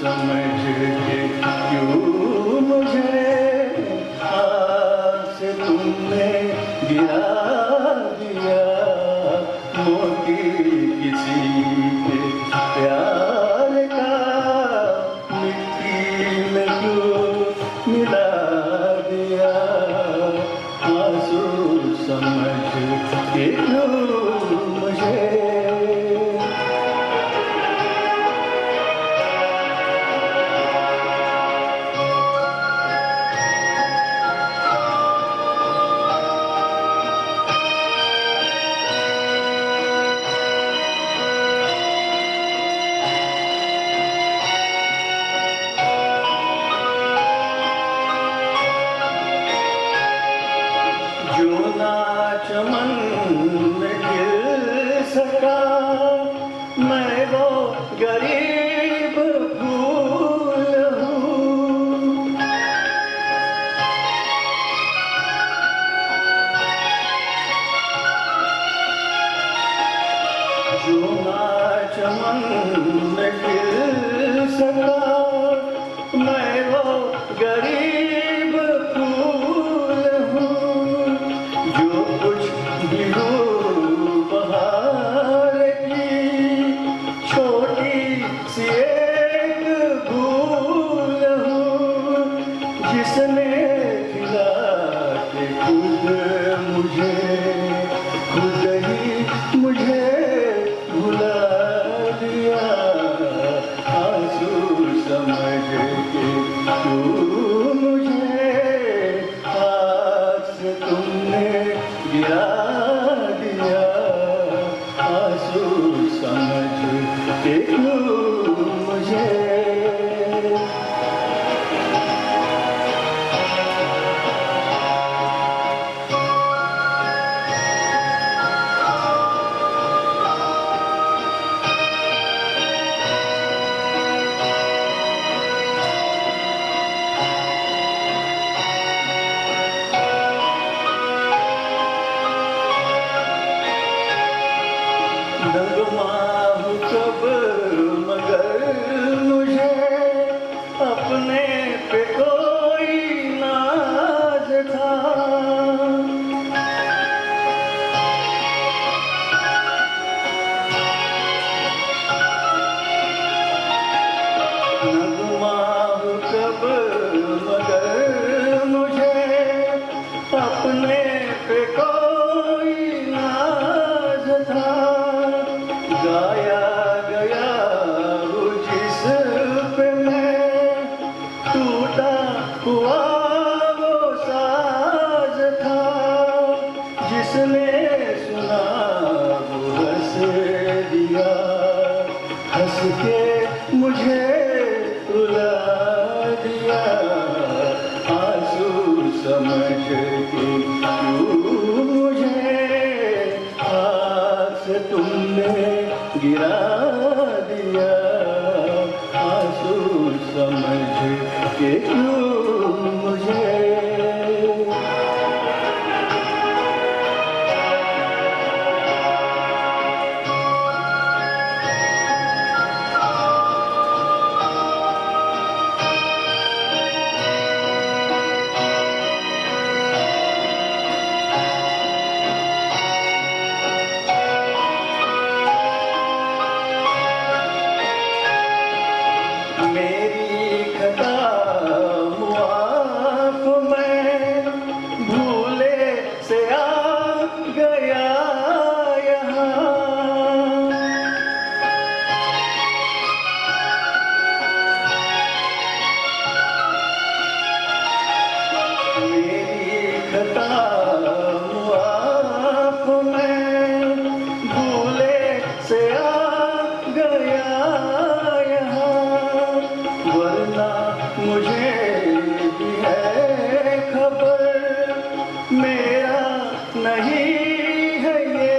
समझ के क्यों मुझे हाथ से तुमने गिरा दिया। मोती किसी के प्यार का मिट्टी में क्यों मिला दिया। आंसू समझ के क्यों मुझे जो ना चमन में गिर सका मैं वो गरीब फूल हूँ। जो ना चमन में गिर सका मैं वो गरीब फूल हूँ। जो कुछ भी हो बहार की छोटी सी एक भूल हूँ। जिसने खिला के खुद ही मुझे भुला दिया। आंसू समझ के तू मुझे हाथ से तुमने गिरा दिया। आंसू समझ के तू मुझे नगमाहूँ कब मगर मुझे अपने पे कोई नाज था। नगमाहूँ कब मगर मुझे अपने पे कोई नाज था। गाया गया वो जिस पे मैं टूटा हुआ वो साज था। जिसने सुना वो हंस दिया। हंस के मुझे रुला दिया। आंसू समझ के क्यों मुझे हाथ से तुमने गिरा दिया। आंसू समझ के क्यों मुझे मेरी खता मुआफ मैं भूले से आ गया यहाँ। मेरी खता मुआफ मैं भूले से आ गया यहाँ। वरना मुझे भी है खबर मेरा नहीं है ये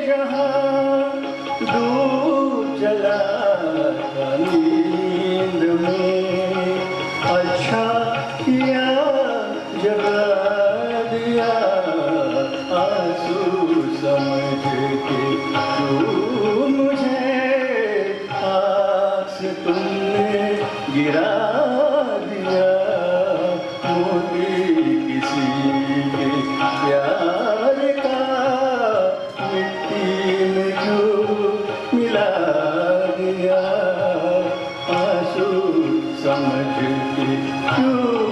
यहाँ। डूब चला था नींद में अच्छा किया जगा दिया। आंसू समझ के तू मुझे हाथ से तुमने क्यों